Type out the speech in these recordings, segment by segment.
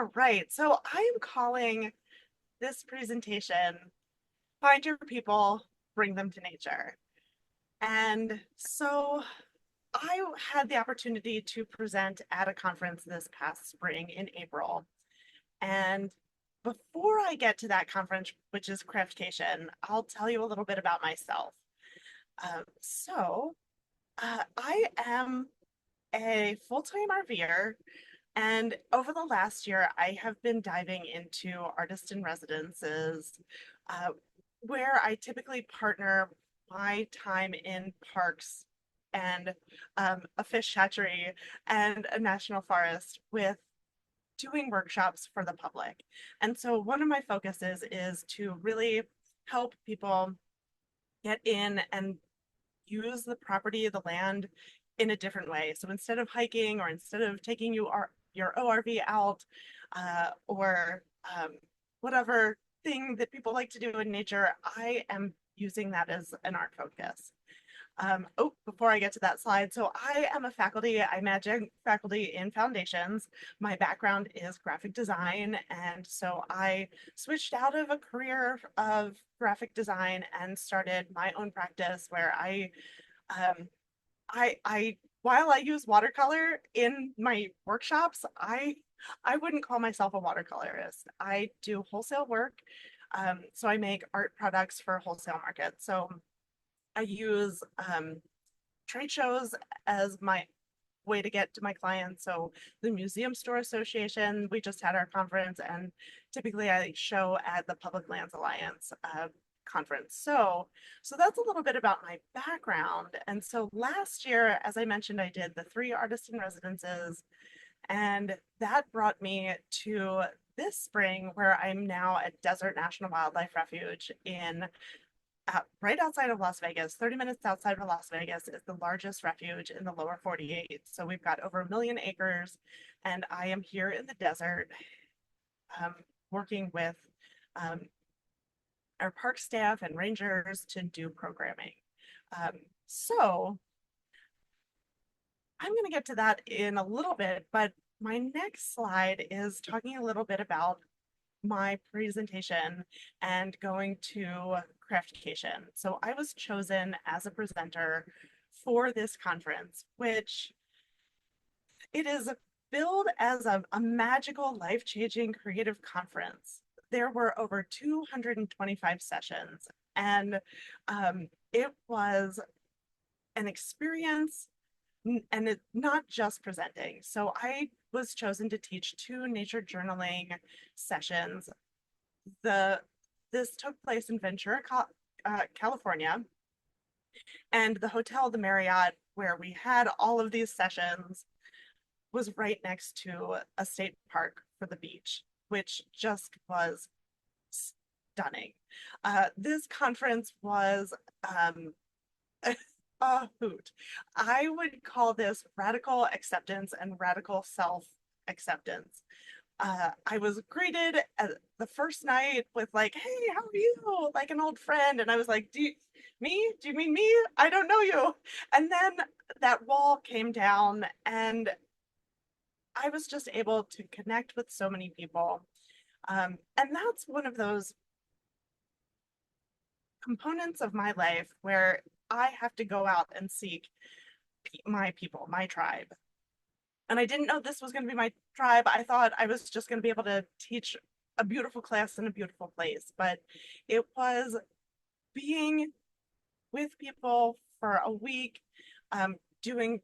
All right, so I am calling this presentation Find Your People, Bring Them to Nature. And so I had the opportunity to present at a conference this past spring in April. And before I get to that conference, which is Craftcation, I'll tell you a little bit about myself. I am a full-time RVer. And over the last year, I have been diving into artist in residences, uh, where I typically partner my time in parks and a fish hatchery and a national forest with doing workshops for the public. And so one of my focuses is to really help people get in and use the property of the land in a different way. So instead of hiking or instead of taking your ORV out or whatever thing that people like to do in nature, I am using that as an art focus. Before I get to that slide, so I am a faculty, I imagine faculty in foundations. My background is graphic design, and so I switched out of a career of graphic design and started my own practice where um, I while I use watercolor in my workshops, I wouldn't call myself a watercolorist. I do wholesale work. So I make art products for wholesale markets. So I use trade shows as my way to get to my clients. So the Museum Store Association, we just had our conference, and typically I show at the Public Lands Alliance conference. So that's a little bit about my background. And so last year, as I mentioned, I did the 3 artist in residences, and that brought me to this spring where I'm now at Desert National Wildlife Refuge in right outside of Las Vegas. 30 minutes outside of Las Vegas is the largest refuge in the lower 48. So we've got over 1 million acres, and I am here in the desert um, working with um, our park staff and rangers to do programming. Um, so I'm going to get to that in a little bit, but my next slide is talking a little bit about my presentation and going to Craftcation. So I was chosen as a presenter for this conference, which it is billed as a magical, life-changing creative conference. There were over 225 sessions, and it was an experience, and it's not just presenting. So I was chosen to teach 2 nature journaling sessions. This took place in Ventura, California, and the hotel, the Marriott, where we had all of these sessions, was right next to a state park for the beach, which just was stunning. This conference was a hoot. I would call this radical acceptance and radical self acceptance. I was greeted at the first night with like, "Hey, how are you?" Like an old friend, and I was like, me? Do you mean me? I don't know you." And then that wall came down, and I was just able to connect with so many people. And that's one of those components of my life where I have to go out and seek my people, my tribe. And I didn't know this was going to be my tribe. I thought I was just going to be able to teach a beautiful class in a beautiful place, but it was being with people for a week, doing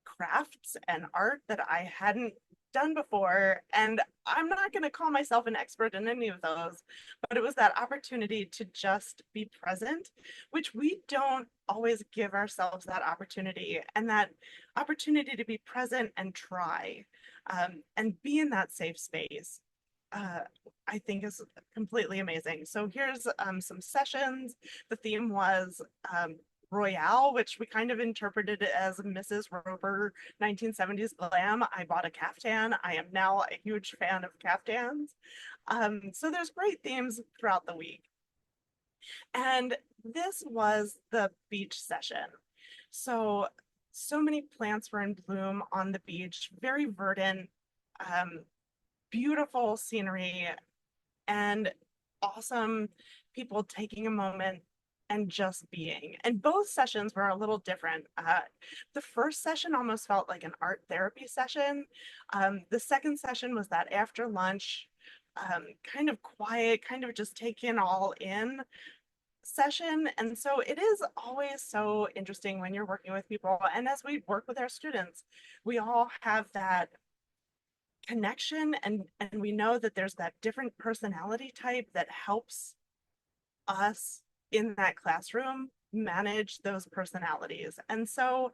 crafts and art that I hadn't done before. And I'm not going to call myself an expert in any of those, but it was that opportunity to just be present, which we don't always give ourselves that opportunity. And that opportunity to be present and try and be in that safe space. Uh, I think is completely amazing. So here's some sessions. The theme was Royale, which we kind of interpreted it as Mrs. Roper 1970s glam. I bought a caftan. I am now a huge fan of caftans. So there's great themes throughout the week. And this was the beach session. So many plants were in bloom on the beach, very verdant. Um, beautiful scenery and awesome people taking a moment and just being. And both sessions were a little different. The first session almost felt like an art therapy session. The second session was that after lunch, kind of quiet, kind of just take in all in session. And so it is always so interesting when you're working with people. And as we work with our students, we all have that connection and we know that there's that different personality type that helps us in that classroom manage those personalities. And so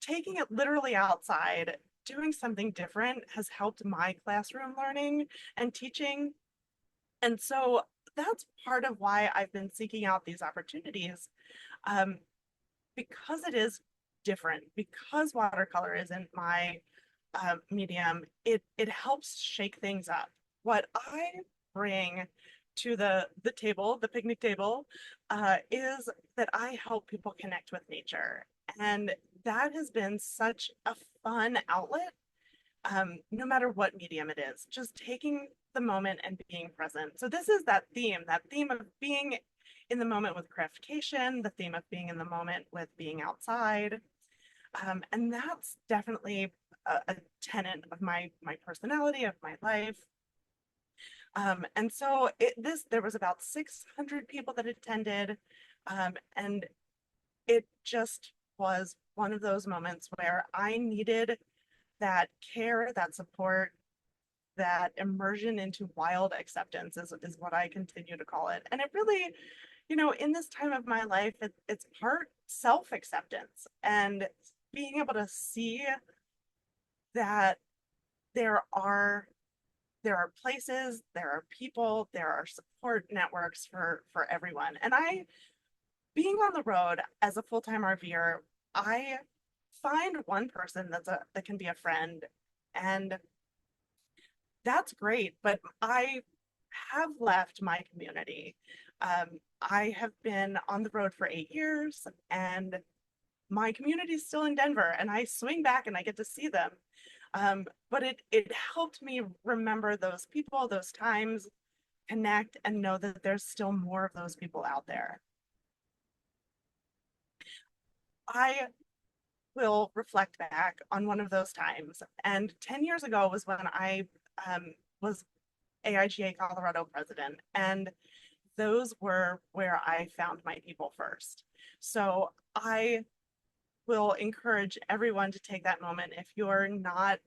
taking it literally outside, doing something different has helped my classroom learning and teaching. And so that's part of why I've been seeking out these opportunities, um, because it is different, because watercolor isn't my medium, it helps shake things up. What I bring to the table, the picnic table, is that I help people connect with nature, and that has been such a fun outlet. No matter what medium it is, just taking the moment and being present. So this is that theme of being in the moment with Craftcation, the theme of being in the moment with being outside. And that's definitely a tenet of my personality, of my life. And so there was about 600 people that attended, and it just was one of those moments where I needed that care, that support, that immersion into wild acceptance is what I continue to call it. And it really, in this time of my life, it's part self-acceptance and being able to see that there are there are places, there are people, there are support networks for everyone. And being on the road as a full-time RVer, I find one person that can be a friend, and that's great. But I have left my community. I have been on the road for 8 years, and my community is still in Denver, and I swing back and I get to see them. But it helped me remember those people, those times, connect, and know that there's still more of those people out there. I will reflect back on one of those times, and 10 years ago was when I was AIGA Colorado president, and those were where I found my people first. So I will encourage everyone to take that moment. If you're not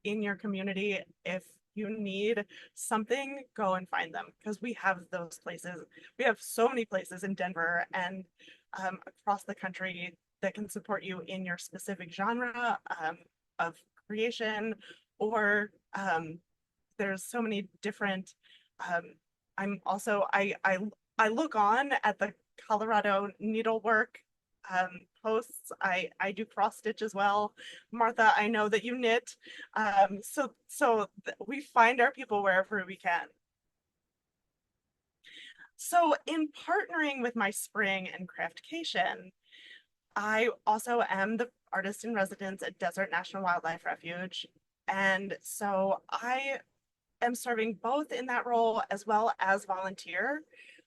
in your community, if you need something, go and find them, because we have those places. We have so many places in Denver and across the country that can support you in your specific genre of creation, or there's so many different. Um, I'm also I look on at the Colorado needlework posts. I do cross stitch as well. Martha, I know that you knit. So we find our people wherever we can. So in partnering with my spring and Craftcation, I also am the artist in residence at Desert National Wildlife Refuge. And so I am serving both in that role as well as volunteer.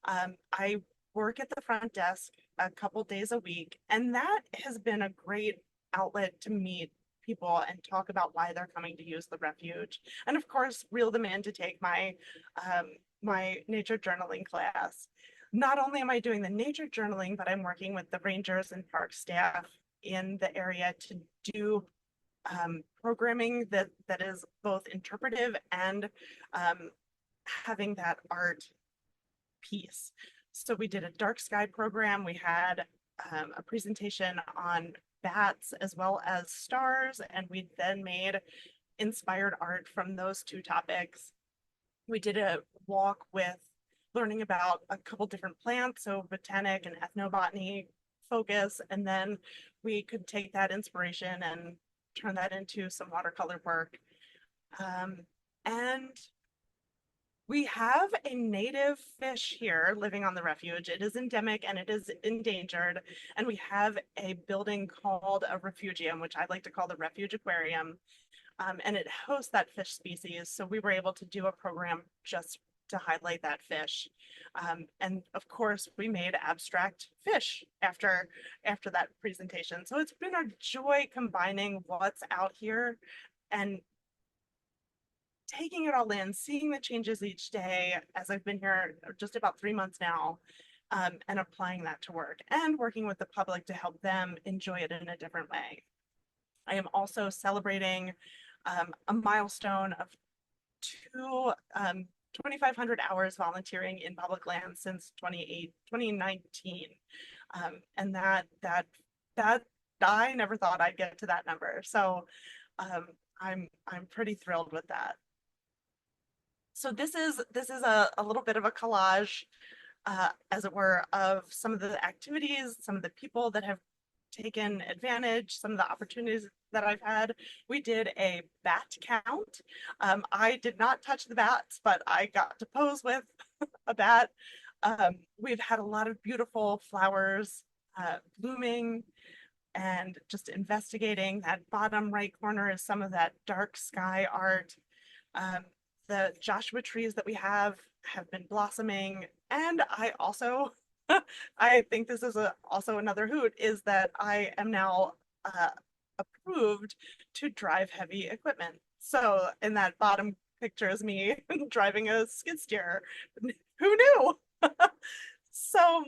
I work at the front desk a couple days a week, and that has been a great outlet to meet people and talk about why they're coming to use the refuge. And of course, reel them in to take my nature journaling class. Not only am I doing the nature journaling, but I'm working with the rangers and park staff in the area to do programming that is both interpretive and having that art piece. So we did a dark sky program. We had a presentation on bats as well as stars, and we then made inspired art from those two topics. We did a walk with learning about a couple different plants, so botanic and ethnobotany focus, and then we could take that inspiration and turn that into some watercolor work. And we have a native fish here living on the refuge. It is endemic and it is endangered. And we have a building called a refugium, which I like to call the refuge aquarium. and it hosts that fish species. So we were able to do a program just to highlight that fish. And of course, we made abstract fish after that presentation. So it's been a joy combining what's out here and taking it all in, seeing the changes each day as I've been here just about 3 months now, and applying that to work and working with the public to help them enjoy it in a different way. I am also celebrating a milestone of 2,500 hours volunteering in public lands since 2019. And that I never thought I'd get to that number. So um, I'm pretty thrilled with that. So this is a little bit of a collage, as it were, of some of the activities, some of the people that have taken advantage, some of the opportunities that I've had. We did a bat count. I did not touch the bats, but I got to pose with a bat. We've had a lot of beautiful flowers blooming and just investigating. That bottom right corner is some of that dark sky art. Um, the Joshua trees that we have been blossoming. And I also, I think this is also another hoot, is that I am now uh, approved to drive heavy equipment. So in that bottom picture is me driving a skid steer. Who knew? So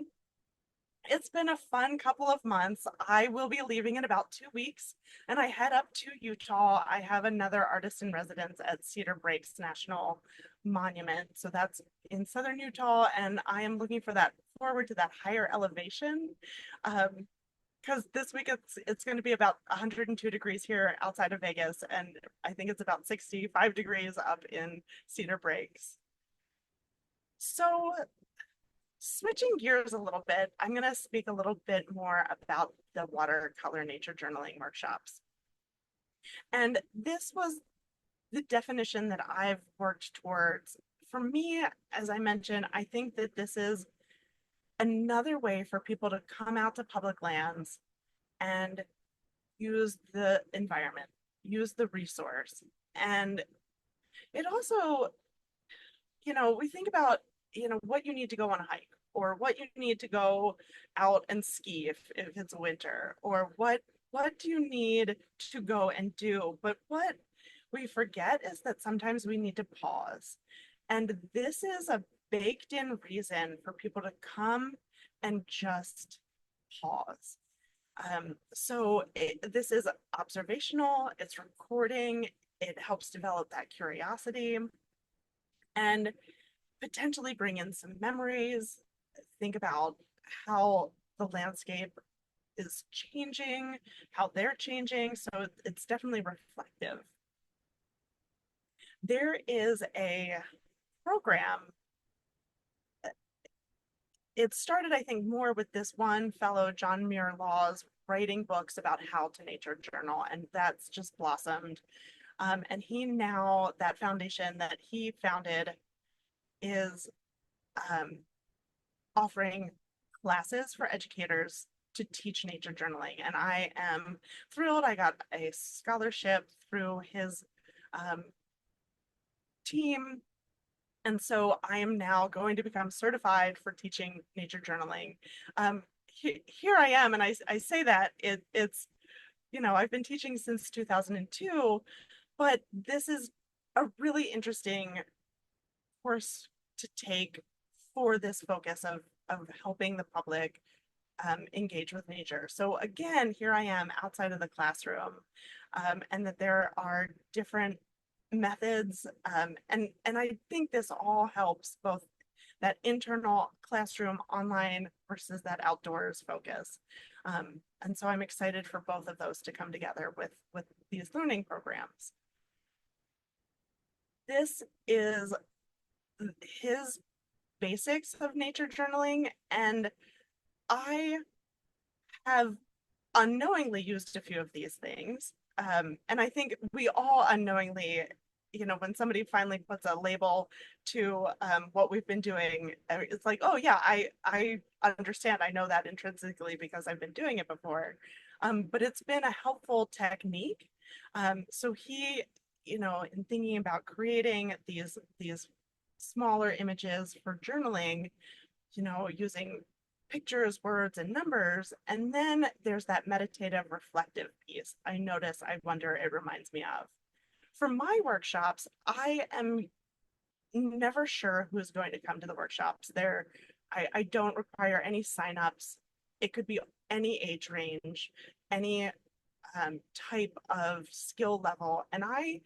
it's been a fun couple of months. I will be leaving in about 2 weeks and I head up to Utah. I have another artist in residence at Cedar Breaks National Monument. So that's in southern Utah. And I am looking for that forward to that higher elevation. Because this week it's going to be about 102 degrees here outside of Vegas. And I think it's about 65 degrees up in Cedar Breaks. So switching gears a little bit, I'm going to speak a little bit more about the watercolor nature journaling workshops. And this was the definition that I've worked towards. For me, as I mentioned, I think that this is another way for people to come out to public lands and use the environment, use the resource. And it also, we think about, what you need to go on a hike or what you need to go out and ski if it's winter, or what do you need to go and do. But what we forget is that sometimes we need to pause. And this is a baked in reason for people to come and just pause. This is observational, it's recording, it helps develop that curiosity and potentially bring in some memories. Think about how the landscape is changing, how they're changing. So it's definitely reflective. There is a program. It started, I think, more with this one fellow, John Muir Laws, writing books about how to nature journal, and that's just blossomed. And that foundation that he founded is offering classes for educators to teach nature journaling. And I am thrilled. I got a scholarship through his team. And so I am now going to become certified for teaching nature journaling. Here I am, and I say that it's, I've been teaching since 2002, but this is a really interesting course to take for this focus of helping the public engage with nature. So again, here I am outside of the classroom, and that there are different methods, and I think this all helps both that internal classroom online versus that outdoors focus. And so I'm excited for both of those to come together with these learning programs. This is his basics of nature journaling, and I have unknowingly used a few of these things. And I think we all unknowingly, when somebody finally puts a label to what we've been doing, it's like, oh yeah, I understand. I know that intrinsically because I've been doing it before. But it's been a helpful technique So in thinking about creating these smaller images for journaling, using pictures, words, and numbers. And then there's that meditative, reflective piece. I wonder, it reminds me of. For my workshops, I am never sure who's going to come to the workshops. I don't require any signups. It could be any age range, any type of skill level. And I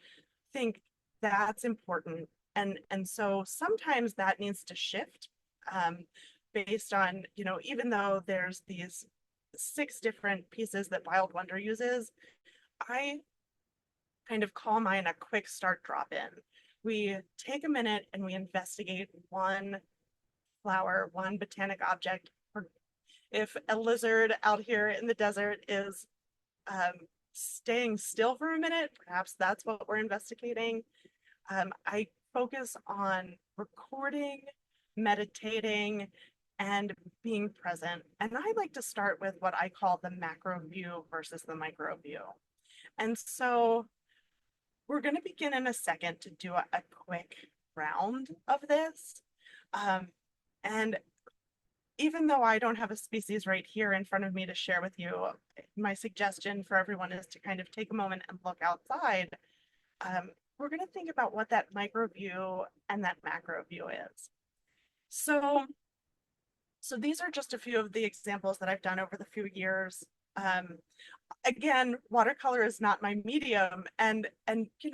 think that's important. And so sometimes that needs to shift um, based on, even though there's these 6 different pieces that Wild Wonder uses, I kind of call mine a quick start drop in. We take a minute and we investigate one flower, one botanic object. Or if a lizard out here in the desert is um, staying still for a minute, perhaps that's what we're investigating. I focus on recording, meditating, and being present. And I like to start with what I call the macro view versus the micro view. And so we're going to begin in a second to do a quick round of this. Um, and even though I don't have a species right here in front of me to share with you, my suggestion for everyone is to kind of take a moment and look outside. Um, we're going to think about what that micro view and that macro view is. So, so these are just a few of the examples that I've done over the few years. Um, Again, watercolor is not my medium, and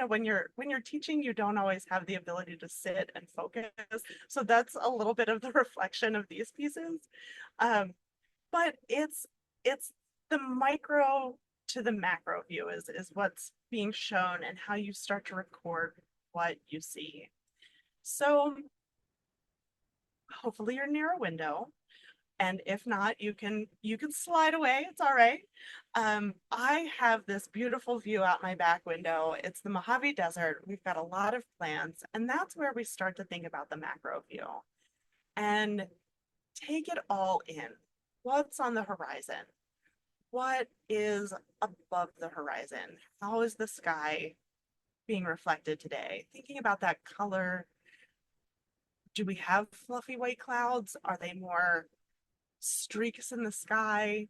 when you're teaching, you don't always have the ability to sit and focus. So that's a little bit of the reflection of these pieces. Um, but it's the micro to the macro view is what's being shown and how you start to record what you see. So hopefully you're near a window. And if not, you can slide away. It's all right. I have this beautiful view out my back window. It's the Mojave Desert. We've got a lot of plants, and that's where we start to think about the macro view and take it all in. What's on the horizon? What is above the horizon? How is the sky being reflected today? Thinking about that color. Do we have fluffy white clouds? Are they more streaks in the sky?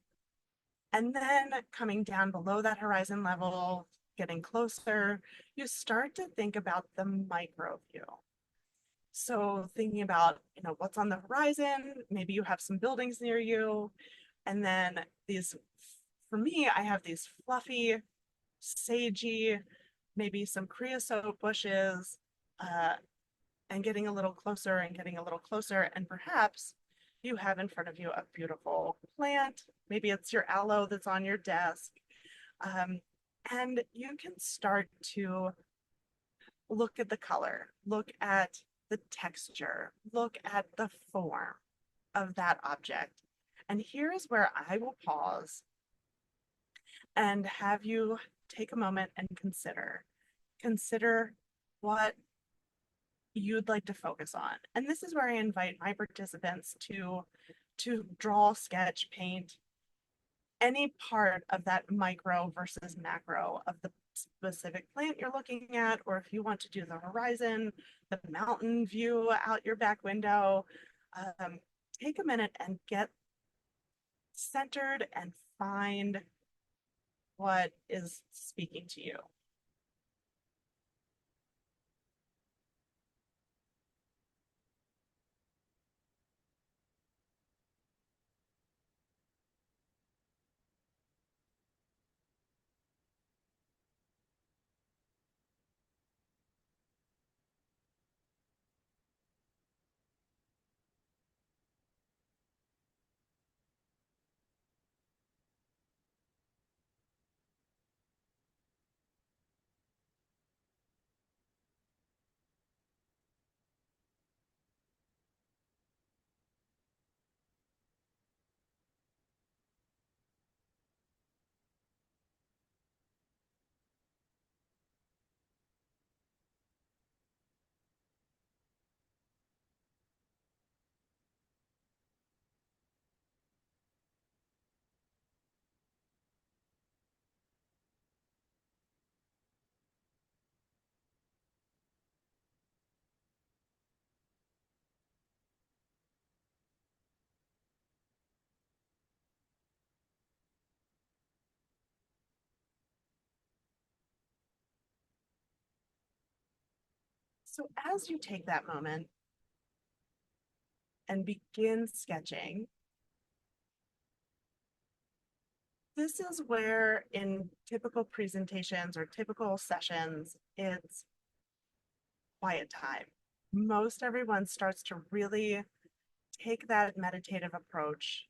And then coming down below that horizon level, getting closer, you start to think about the micro view. So thinking about, what's on the horizon, maybe you have some buildings near you, and then for me, I have these fluffy, sagey, maybe some creosote bushes, uh, and getting a little closer and getting a little closer, and perhaps you have in front of you a beautiful plant. Maybe it's your aloe that's on your desk. And you can start to look at the color, look at the texture, look at the form of that object. And here is where I will pause and have you take a moment and consider what you'd like to focus on. And this is where I invite my participants to draw, sketch, paint any part of that micro versus macro of the specific plant you're looking at, or if you want to do the horizon, the mountain view out your back window, take a minute and get centered and find what is speaking to you. So as you take that moment and begin sketching, this is where in typical presentations or typical sessions, it's quiet time. Most everyone starts to really take that meditative approach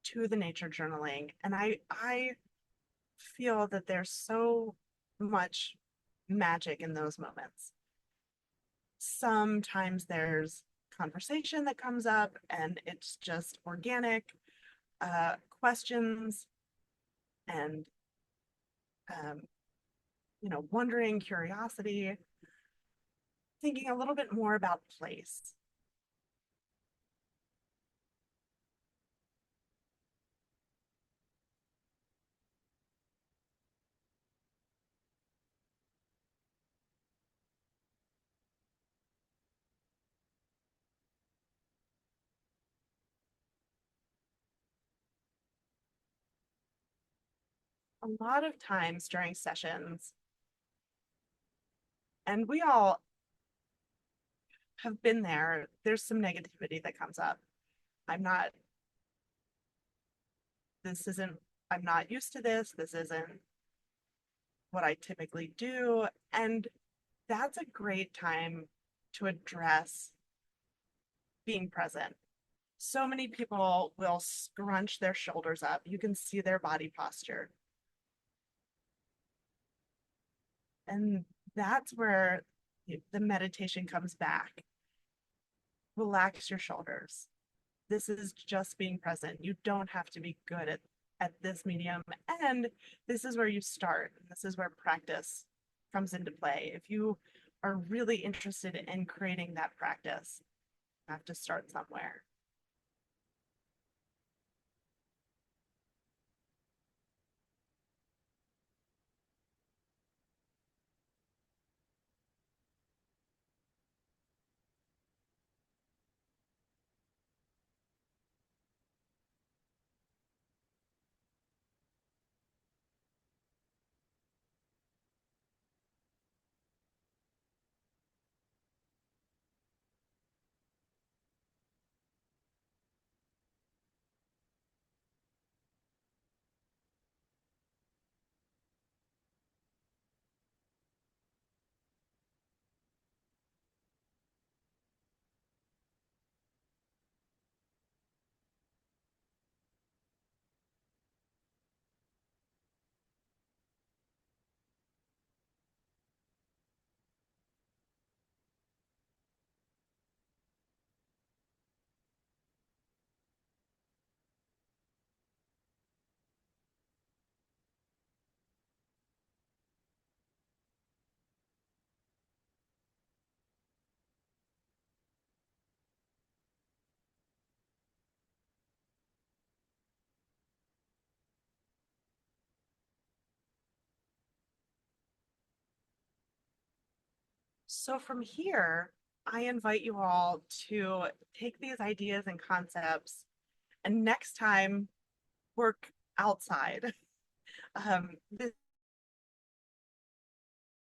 to the nature journaling. And I feel that there's so much magic in those moments. Sometimes there's conversation that comes up and it's just organic questions and um, wondering, curiosity, thinking a little bit more about place. A lot of times during sessions, and we all have been there, there's some negativity that comes up. I'm not, this isn't, I'm not used to this. This isn't what I typically do. And that's a great time to address being present. So many people will scrunch their shoulders up. You can see their body posture. And that's where the meditation comes back. Relax your shoulders. This is just being present. You don't have to be good at this medium. And this is where you start. This is where practice comes into play. If you are really interested in creating that practice, you have to start somewhere. So from here, I invite you all to take these ideas and concepts and next time work outside. This,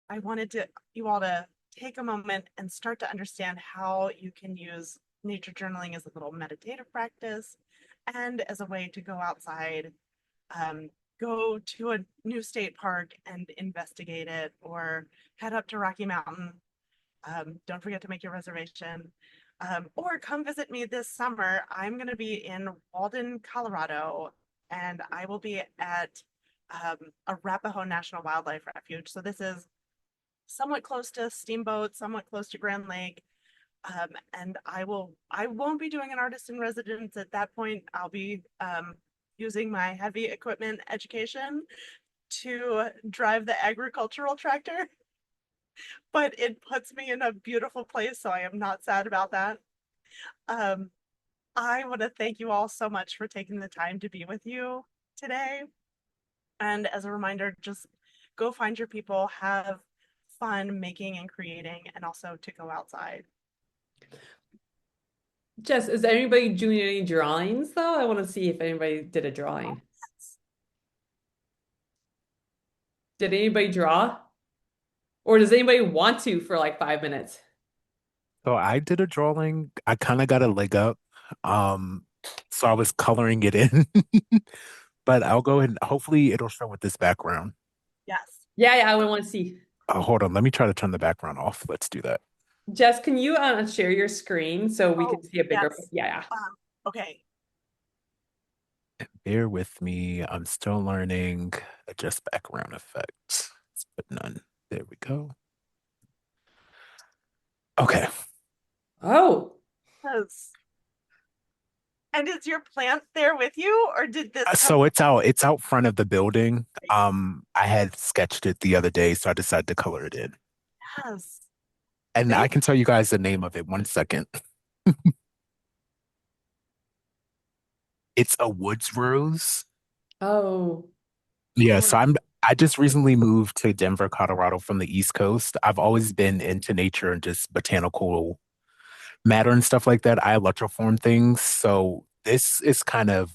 I wanted you all to take a moment and start to understand how you can use nature journaling as a little meditative practice and as a way to go outside, um, go to a new state park and investigate it, or head up to Rocky Mountain. Don't forget to make your reservation. Or come visit me this summer. I'm going to be in Walden, Colorado, and I will be at Arapahoe National Wildlife Refuge. So this is somewhat close to Steamboat, somewhat close to Grand Lake. And I won't be doing an artist in residence at that point. I'll be using my heavy equipment education to drive the agricultural tractor, but it puts me in a beautiful place, so I am not sad about that. Um, I want to thank you all so much for taking the time to be with you today. And as a reminder, just go find your people, have fun making and creating, and also to go outside. Jess, is anybody doing any drawings though? I want to see if anybody did a Oh, drawing. yes. Did anybody draw? Or does anybody want to for like 5 minutes? So I did a drawing. I kind of got a leg up. Um, so I was coloring it in, but I'll go ahead and hopefully it'll show with this background. Yes. Yeah, yeah, I would want to see. Hold on. Let me try to turn the background off. Let's do that. Jess, can you share your screen so we can Oh, see a bigger? yes. Yeah, yeah. Okay. Bear with me. I'm still learning adjust background effects. Let's put none. There we go. Okay. Oh, Yes. And is your plant there with you, or did this come? So it's out front of the building. I had sketched it the other day, so I decided to color it in. Yes. And I Thank can tell you guys the name of it. 1 second. It's a woods rose. oh. Yeah, you. so I just recently moved to Denver, Colorado from the East Coast. I've always been into nature and just botanical matter and stuff like that. I electroform things. So this is kind of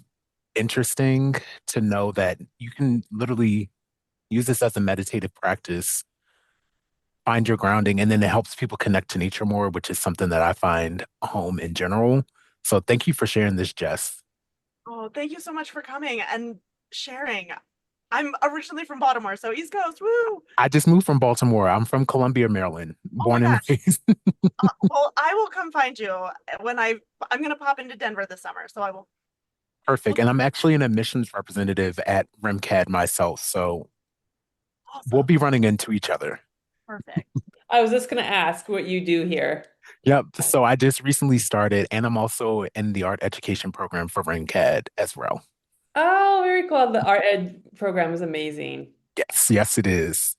interesting to know that you can literally use this as a meditative practice, find your grounding, and then it helps people connect to nature more, which is something that I find home in general. So thank you for sharing this, Jess. Oh, thank you so much for coming and sharing. I'm originally from Baltimore, so East Coast. Woo! I just moved from Baltimore. I'm from Columbia, Maryland, Oh my born and gosh. raised. Well, I will come find you when I'm gonna pop into Denver this summer, so I will. Perfect. Well, And I'm actually an admissions representative at RimCAD myself. So we'll awesome. be running into each other. Perfect. I was just gonna ask what you do here. Yep. So I just recently started, and I'm also in the art education program for RimCAD as well. Oh, very cool. The art ed program is amazing. Yes, yes, it is.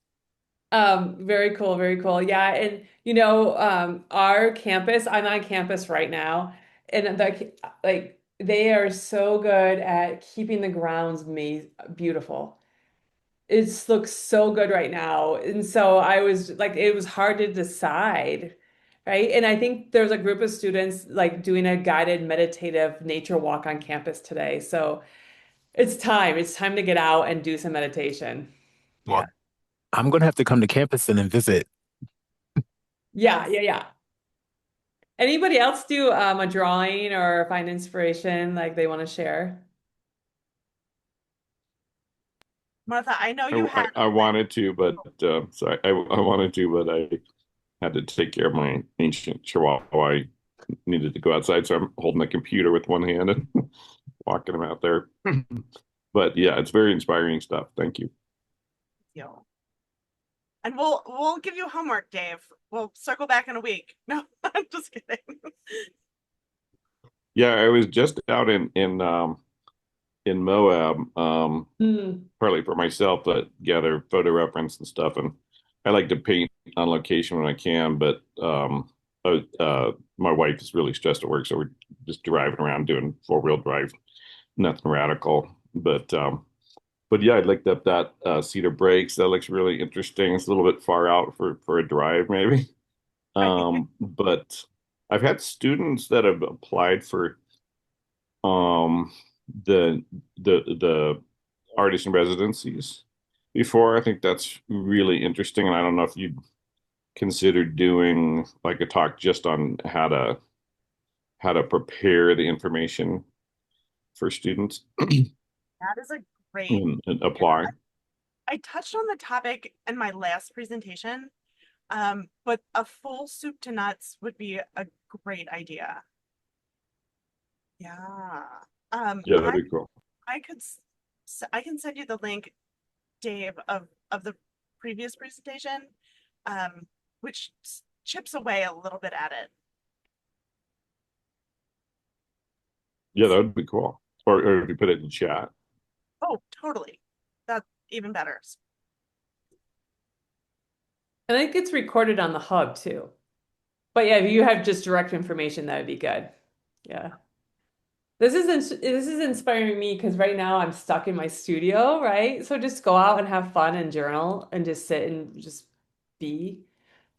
Very cool, very cool. Yeah, and our campus, I'm on campus right now, and like they are so good at keeping the grounds ma beautiful. It looks so good right now. And so I was like, it was hard to decide, right? And I think there's a group of students like doing a guided meditative nature walk on campus today. So it's time. It's time to get out and do some meditation. Well, Yeah. I'm going to have to come to campus and then visit. Yeah, Yes. yeah, yeah. Anybody else do a drawing or find inspiration like they want to share? Martha, I know I, you had I wanted to, but sorry, I wanted to, but I had to take care of my ancient chihuahua. I needed to go outside, so I'm holding the computer with one hand and walking him out there. But yeah, it's very inspiring stuff. Thank you. you. And we'll give you homework, Dave. We'll circle back in a week. No, I'm just kidding. Yeah, I was just out in Moab, Hmm. partly for myself, but gather photo reference and stuff. And I like to paint on location when I can, but my wife is really stressed at work, so we're just driving around doing four-wheel drive, nothing radical. But yeah, I looked up that Cedar Breaks. That looks really interesting. It's a little bit far out for a drive, maybe. Right. But I've had students that have applied for um the the artist in residencies before. I think that's really interesting, and I don't know if you'd consider doing like a talk just on how to prepare the information for students That is a great and idea. apply. I touched on the topic in my last presentation, but a full soup to nuts would be a great idea. Yeah. Um, Yeah, I that'd be cool. I could I can send you the link, Dave, of the previous presentation, um, which chips away a little bit at it. Yeah, that would be cool. Or if you put it in chat. Oh, totally. That's even better. And I think it's recorded on the hub too. But yeah, if you have just direct information, that would be good. Yeah. This is inspiring me because right now I'm stuck in my studio, right? So just go out and have fun and journal and just sit and just be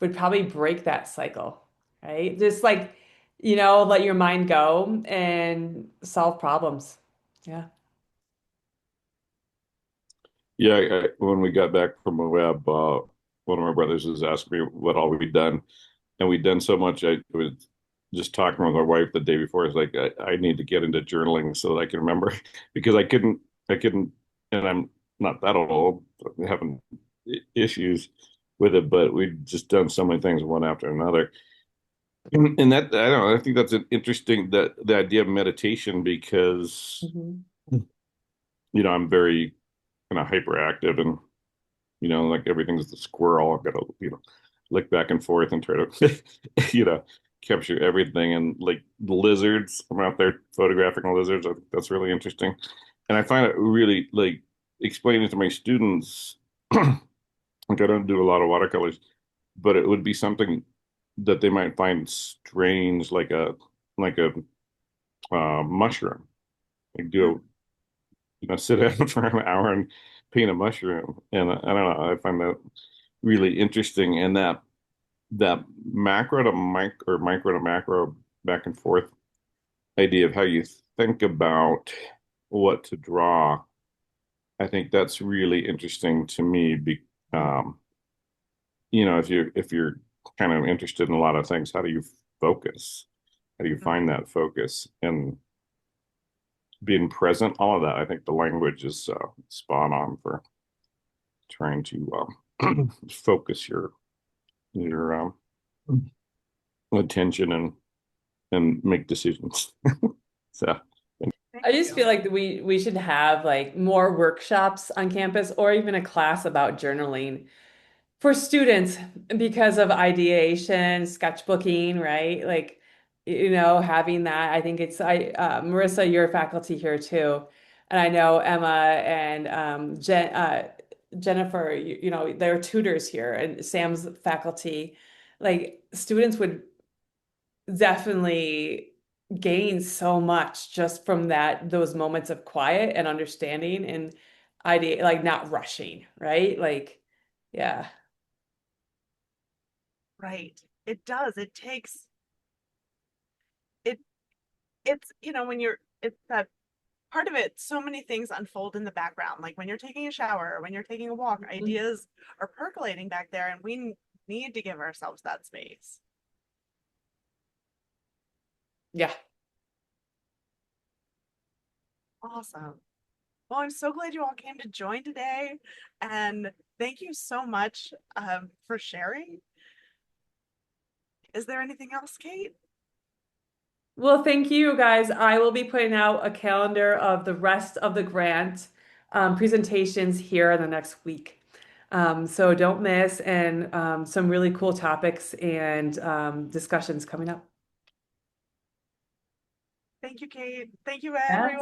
would probably break that cycle, right? Just like, let your mind go and solve problems. Yeah. Yeah, when we got back from the web, one of my brothers was asking me what all we'd done, and we'd done so much. I was just talking with my wife the day before. It's like I need to get into journaling so that I can remember because I couldn't, and I'm not that old, having issues with it, but we've just done so many things one after another. And that I don't know, I think that's an interesting that the idea of meditation because Mhm. I'm very kind of hyperactive and like everything's the squirrel. I've got to, look back and forth and try to, capture everything. And like the lizards, I'm out there photographing lizards. I think that's really interesting. And I find it really like explaining to my students, like I don't do a lot of watercolors, but it would be something that they might find strange, like a mushroom. Like do sit down for an hour and paint a mushroom. And I don't know, I find that really interesting. And that macro to micro or micro to macro back and forth idea of how you think about what to draw, I think that's really interesting to me. Um, if you're kind of interested in a lot of things, how do you focus? How do you find that focus and being present? All of that. I think the language is spot on for trying to focus your attention and make decisions. So I Thank just you. feel like we should have like more workshops on campus or even a class about journaling for students because of ideation, sketchbooking, right? Like, having that. I think Marissa, you're faculty here too. And I know Emma and Jennifer, they're tutors here, and Sam's faculty. Like, students would definitely gain so much just from those moments of quiet and understanding and idea, like not rushing, right? Like, yeah. Right. It does. It takes it it's when it's that part of it, so many things unfold in the background. Like when you're taking a shower or when you're taking a walk, ideas are percolating back there and we need to give ourselves that space. Yeah. Awesome. Well, I'm so glad you all came to join today. And thank you so much for sharing. Is there anything else, Kate? Well, thank you guys. I will be putting out a calendar of the rest of the grant presentations here in the next week. So don't miss, and some really cool topics and discussions coming up. Thank you, Kate. Thank you, Yes. everyone.